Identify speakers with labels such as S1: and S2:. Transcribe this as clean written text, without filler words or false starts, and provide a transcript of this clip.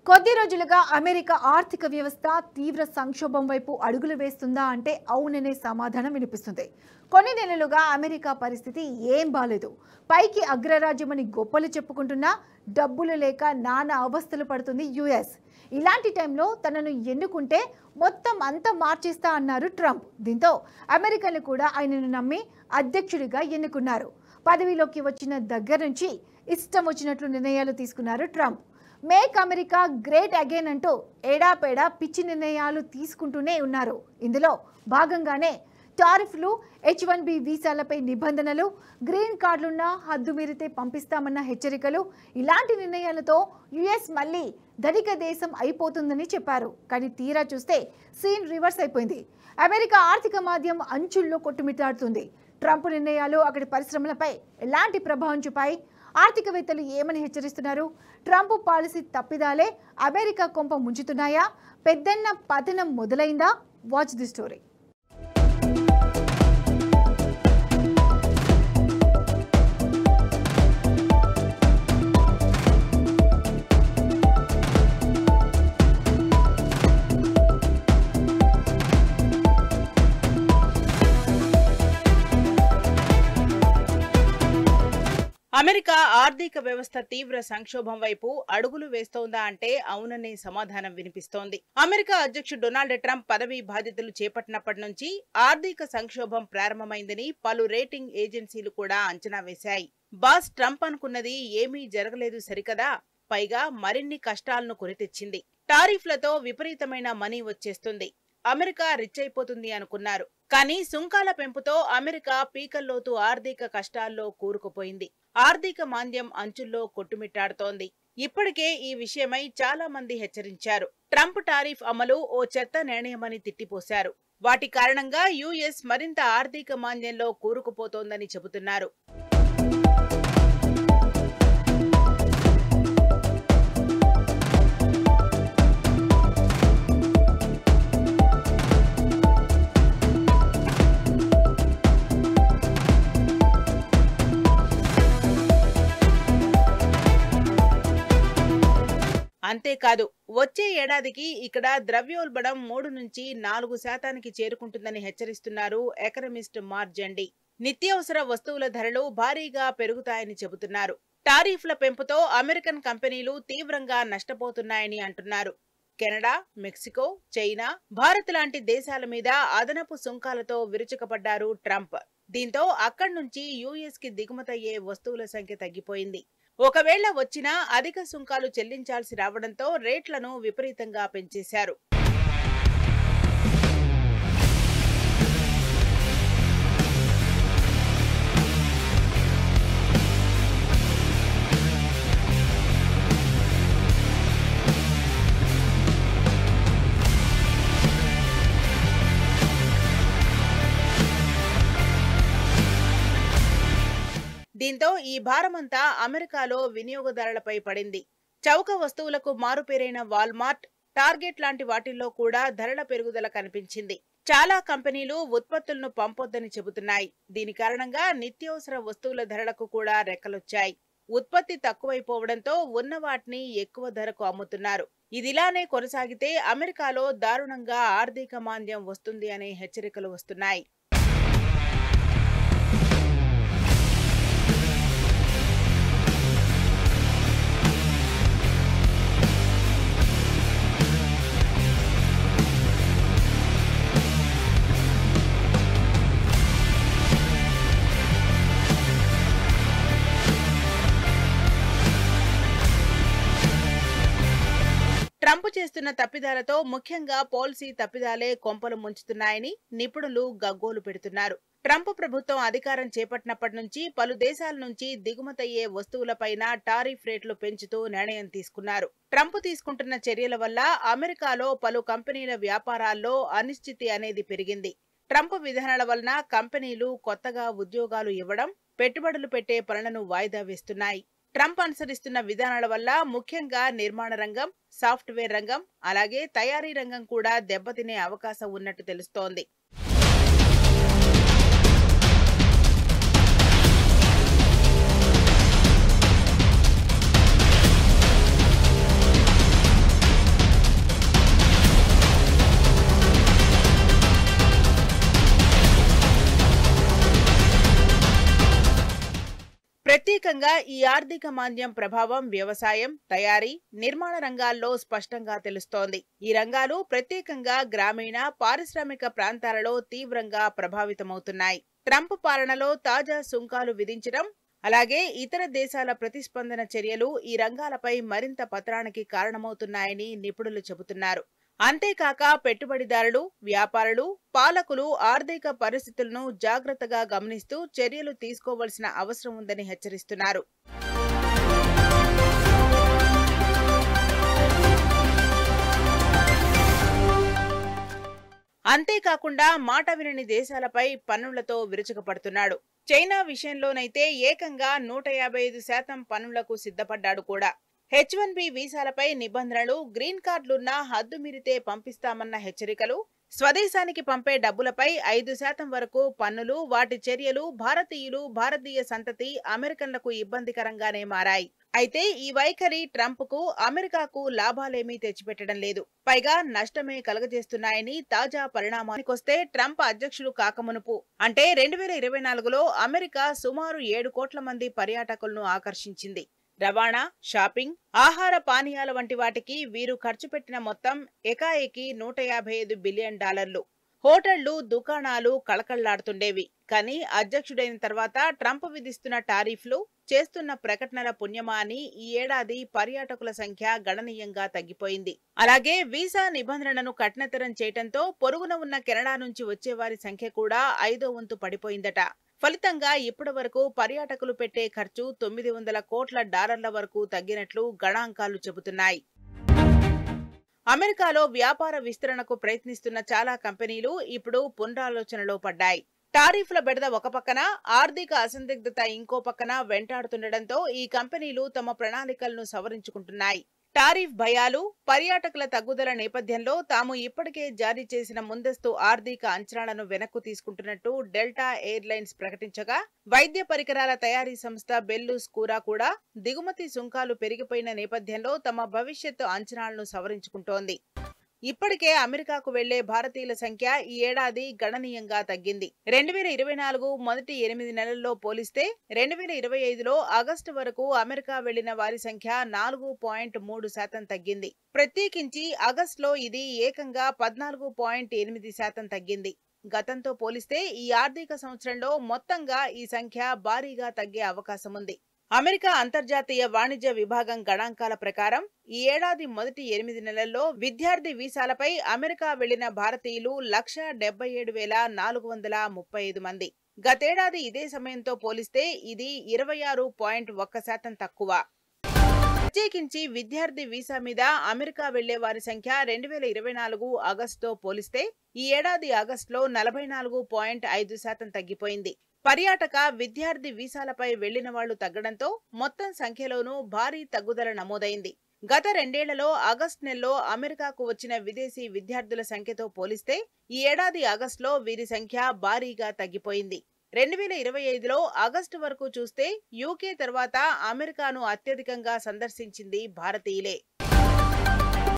S1: కొద్ది రోజులుగా అమెరికా ఆర్థిక వ్యవస్థ తీవ్ర సంక్షోభం వైపు అడుగులు వేస్తుందా అంటే అవుననే సమాధానం వినిపిస్తుంది. కొన్ని నెలలుగా అమెరికా పరిస్థితి ఏం బాలేదు. పైకి అగ్రరాజ్యమని గొప్పలు చెప్పుకుంటున్నా డబ్బులు లేక నానా అవస్థలు పడుతుంది యుఎస్. ఇలాంటి టైంలో తనను ఎన్నుకుంటే మొత్తం అంతా మార్చేస్తా అన్నారు ట్రంప్. దీంతో అమెరికన్లు కూడా ఆయనను నమ్మి అధ్యక్షుడిగా ఎన్నుకున్నారు. పదవిలోకి వచ్చిన దగ్గర నుంచి ఇష్టం వచ్చినట్లు నిర్ణయాలు తీసుకున్నారు Trump. Make America great again అంటూ ఏడాపేడా పిచ్చి నిర్ణయాలు తీసుకుంటూనే ఉన్నారు. ఇందులో భాగంగానే టారిఫ్లు, H1B వీసాలపై నిబంధనలు, గ్రీన్ కార్డులున్న హద్దు మీరితే పంపిస్తామన్న హెచ్చరికలు, ఇలాంటి నిర్ణయాలతో యుఎస్ మళ్ళీ ధనిక దేశం అయిపోతుందని చెప్పారు. కానీ తీరా చూస్తే సీన్ రివర్స్ అయిపోయింది. అమెరికా ఆర్థిక మాధ్యం అంచుల్లో కొట్టుమిట్టాడుతుంది. ట్రంప్ నిర్ణయాలు అక్కడి పరిశ్రమలపై ఎలాంటి ప్రభావం చూపాయి? ఆర్థికవేత్తలు ఏమని హెచ్చరిస్తున్నారు? ట్రంప్ పాలసీ తప్పిదాలే అమెరికా కొంప ముంచుతున్నాయా? పెద్దన్న పతనం మొదలైందా? Watch the story.
S2: అమెరికా ఆర్థిక వ్యవస్థ తీవ్ర సంక్షోభం వైపు అడుగులు వేస్తోందా అంటే అవుననే సమాధానం వినిపిస్తోంది. అమెరికా అధ్యక్షుడు డొనాల్డ్ ట్రంప్ పదవీ బాధ్యతలు చేపట్టినప్పటి నుంచి ఆర్థిక సంక్షోభం ప్రారంభమైందని పలు రేటింగ్ ఏజెన్సీలు కూడా అంచనా వేశాయి. బాస్ ట్రంప్ అనుకున్నది ఏమీ జరగలేదు సరికదా, పైగా మరిన్ని కష్టాలను కొని తెచ్చింది. టారిఫ్లతో విపరీతమైన మనీ వచ్చేస్తుంది, అమెరికా రిచ్ అయిపోతుంది అనుకున్నారు. కానీ సుంకాల పెంపుతో అమెరికా పీకల్లోతు ఆర్థిక కష్టాల్లో కూరుకుపోయింది. ఆర్థిక మాంద్యం అంచుల్లో కొట్టుమిట్టాడుతోంది. ఇప్పటికే ఈ విషయమై చాలా మంది హెచ్చరించారు. ట్రంప్ టారిఫ్ అమలు ఓ చెత్త నిర్ణయమని తిట్టిపోశారు. వాటి కారణంగా యుఎస్ మరింత ఆర్థిక మాంద్యంలో కూరుకుపోతోందని చెబుతున్నారు. అంతేకాదు, వచ్చే ఏడాదికి ఇక్కడ ద్రవ్యోల్బణం 3 నుంచి 4% చేరుకుంటుందని హెచ్చరిస్తున్నారు ఎకనమిస్ట్ మార్క్ జండి. నిత్యావసర వస్తువుల ధరలు భారీగా పెరుగుతాయని చెబుతున్నారు. టారిఫ్ల పెంపుతో అమెరికన్ కంపెనీలు తీవ్రంగా నష్టపోతున్నాయని అంటున్నారు. కెనడా, మెక్సికో, చైనా, భారత్ లాంటి దేశాల మీద అదనపు సుంకాలతో విరుచుకపడ్డారు ట్రంప్. దీంతో అక్కడి నుంచి యుఎస్ కి దిగుమతయ్యే వస్తువుల సంఖ్య తగ్గిపోయింది. ఒకవేళ వచ్చినా అధిక సుంకాలు చెల్లించాల్సి రావడంతో రేట్లను విపరీతంగా పెంచేశారు. దీంతో ఈ భారమంతా అమెరికాలో వినియోగదారులపై పడింది. చౌక వస్తువులకు మారుపేరైన వాల్మార్ట్, టార్గెట్ లాంటి వాటిల్లో కూడా ధరల పెరుగుదల కనిపించింది. చాలా కంపెనీలు ఉత్పత్తులను పంపొద్దని చెబుతున్నాయి. దీని కారణంగా నిత్యావసర వస్తువుల ధరలకు కూడా రెక్కలొచ్చాయి. ఉత్పత్తి తక్కువైపోవడంతో ఉన్న వాటిని ఎక్కువ ధరకు అమ్ముతున్నారు. ఇదిలానే కొనసాగితే అమెరికాలో దారుణంగా ఆర్థిక మాంద్యం వస్తుంది అనే హెచ్చరికలు వస్తున్నాయి. ట్రంప్ చేస్తున్న తప్పిదాలతో, ముఖ్యంగా పాలసీ తప్పిదాలే కొంపలు ముంచుతున్నాయని నిపుణులు గగ్గోలు పెడుతున్నారు. ట్రంప్ ప్రభుత్వం అధికారం చేపట్టినప్పటి నుంచి పలు దేశాల నుంచి దిగుమతయ్యే వస్తువులపైన టారిఫ్ రేట్లు పెంచుతూ నిర్ణయం తీసుకున్నారు. ట్రంప్ తీసుకుంటున్న చర్యల వల్ల అమెరికాలో పలు కంపెనీల వ్యాపారాల్లో అనిశ్చితి అనేది పెరిగింది. ట్రంప్ విధానాల వలన కంపెనీలు కొత్తగా ఉద్యోగాలు ఇవ్వడం, పెట్టుబడులు పెట్టే పనులను వాయిదా వేస్తున్నాయి. ట్రంప్ అనుసరిస్తున్న విధానాల వల్ల ముఖ్యంగా నిర్మాణ రంగం, సాఫ్ట్వేర్ రంగం, అలాగే తయారీ రంగం కూడా దెబ్బతినే అవకాశం ఉన్నట్టు తెలుస్తోంది. ప్రత్యేకంగా ఈ ఆర్థిక మాంద్యం ప్రభావం వ్యవసాయం, తయారీ, నిర్మాణ రంగాల్లో స్పష్టంగా తెలుస్తోంది. ఈ రంగాలు ప్రత్యేకంగా గ్రామీణ, పారిశ్రామిక ప్రాంతాలలో తీవ్రంగా ప్రభావితమవుతున్నాయి. ట్రంప్ పాలనలో తాజా సుంకాలు విధించడం, అలాగే ఇతర దేశాల ప్రతిస్పందన చర్యలు ఈ రంగాలపై మరింత పతనానికి కారణమవుతున్నాయని నిపుణులు చెబుతున్నారు. అంతేకాక పెట్టుబడిదారులు, వ్యాపారులు, పాలకులు ఆర్థిక పరిస్థితులను జాగ్రత్తగా గమనిస్తూ చర్యలు తీసుకోవాల్సిన అవసరం ఉందని హెచ్చరిస్తున్నారు. అంతేకాకుండా మాట వినని దేశాలపై పన్నులతో విరుచుకుపడుతున్నాడు. చైనా విషయంలోనైతే ఏకంగా 155% పన్నులకు సిద్ధపడ్డాడు కూడా. H1B వీసాలపై నిబంధనలు, గ్రీన్ కార్డులున్న హద్దు మీరితే పంపిస్తామన్న హెచ్చరికలు, స్వదేశానికి పంపే డబ్బులపై 5% వరకు పన్నులు, వాటి చర్యలు భారతీయులు, భారతీయ సంతతి అమెరికన్లకు ఇబ్బందికరంగానే మారాయి. అయితే ఈ వైఖరి ట్రంప్కు, అమెరికాకు లాభాలేమీ తెచ్చిపెట్టడం లేదు. పైగా నష్టమే కలగజేస్తున్నాయని తాజా పరిణామానికొస్తే ట్రంప్ అధ్యక్షుడు కాకమునుపు అంటే 2024లో అమెరికా సుమారు 7 కోట్ల మంది పర్యాటకులను ఆకర్షించింది. రవాణా, షాపింగ్, ఆహార పానీయాల వంటి వాటికి వీరు ఖర్చు పెట్టిన మొత్తం ఏకాఏకి $155 బిలియన్. హోటళ్లు, దుకాణాలు కళకళ్లాడుతుండేవి. కానీ అధ్యక్షుడైన తర్వాత ట్రంప్ విధిస్తున్న టారిఫ్లు, చేస్తున్న ప్రకటనల పుణ్యమా అని ఈ ఏడాది పర్యాటకుల సంఖ్య గణనీయంగా తగ్గిపోయింది. అలాగే వీసా నిబంధనలను కఠినతరం చేయడంతో పొరుగున ఉన్న కెనడా నుంచి వచ్చేవారి సంఖ్య కూడా 5వ వంతు పడిపోయిందట. ఫలితంగా ఇప్పటి వరకు పర్యాటకులు పెట్టే ఖర్చు $900 కోట్ల వరకు తగ్గినట్లు గణాంకాలు చెబుతున్నాయి. అమెరికాలో వ్యాపార విస్తరణకు ప్రయత్నిస్తున్న చాలా కంపెనీలు ఇప్పుడు పునరాలోచనలో పడ్డాయి. టారిఫ్ల బెడద ఒక పక్కన, ఆర్థిక అసందిగ్ధత ఇంకో పక్కన వెంటాడుతుండటంతో ఈ కంపెనీలు తమ ప్రణాళికలను సవరించుకుంటున్నాయి. టారిఫ్ భయాలు, పర్యాటకుల తగ్గుదల నేపథ్యంలో తాము ఇప్పటికే జారీ చేసిన ముందస్తు ఆర్థిక అంచనాలను వెనక్కు తీసుకుంటున్నట్టు డెల్టా ఎయిర్లైన్స్ ప్రకటించగా, వైద్య పరికరాల తయారీ సంస్థ బెల్లు స్కూరా కూడా దిగుమతి సుంకాలు పెరిగిపోయిన నేపథ్యంలో తమ భవిష్యత్తు అంచనాలను సవరించుకుంటోంది. ఇప్పటికే అమెరికాకు వెళ్లే భారతీయుల సంఖ్య ఈ ఏడాది గణనీయంగా తగ్గింది. 2024 మొదటి 8 నెలల్లో పోలిస్తే 2025లో ఆగస్టు వరకు అమెరికా వెళ్లిన వారి సంఖ్య 4.3% తగ్గింది. ప్రత్యేకించి ఆగస్టులో ఇది ఏకంగా 14.8% తగ్గింది. గతంతో పోలిస్తే ఈ ఆర్థిక సంవత్సరంలో మొత్తంగా ఈ సంఖ్య భారీగా తగ్గే అవకాశం ఉంది. అమెరికా అంతర్జాతీయ వాణిజ్య విభాగం గణాంకాల ప్రకారం ఈ ఏడాది మొదటి 8 నెలల్లో విద్యార్థి వీసాలపై అమెరికా వెళ్లిన భారతీయులు 1,77,435 మంది. గతేడాది ఇదే సమయంతో పోలిస్తే ఇది 26.1% తక్కువ. ప్రత్యేకించి విద్యార్థి వీసా మీద అమెరికా వెళ్లే వారి సంఖ్య 2024 ఆగస్టుతో పోలిస్తే ఈ ఏడాది ఆగస్టులో 44.5% తగ్గిపోయింది. పర్యాటక, విద్యార్థి వీసాలపై వెళ్లిన వాళ్లు తగ్గడంతో మొత్తం సంఖ్యలోనూ భారీ తగ్గుదల నమోదైంది. గత 2 ఏళ్లలో ఆగస్టు నెలలో అమెరికాకు వచ్చిన విదేశీ విద్యార్థుల సంఖ్యతో పోలిస్తే ఈ ఏడాది ఆగస్టులో వీరి సంఖ్య భారీగా తగ్గిపోయింది. 2025లో ఆగస్టు వరకు చూస్తే యూకే తర్వాత అమెరికాను అత్యధికంగా సందర్శించింది భారతీయులే.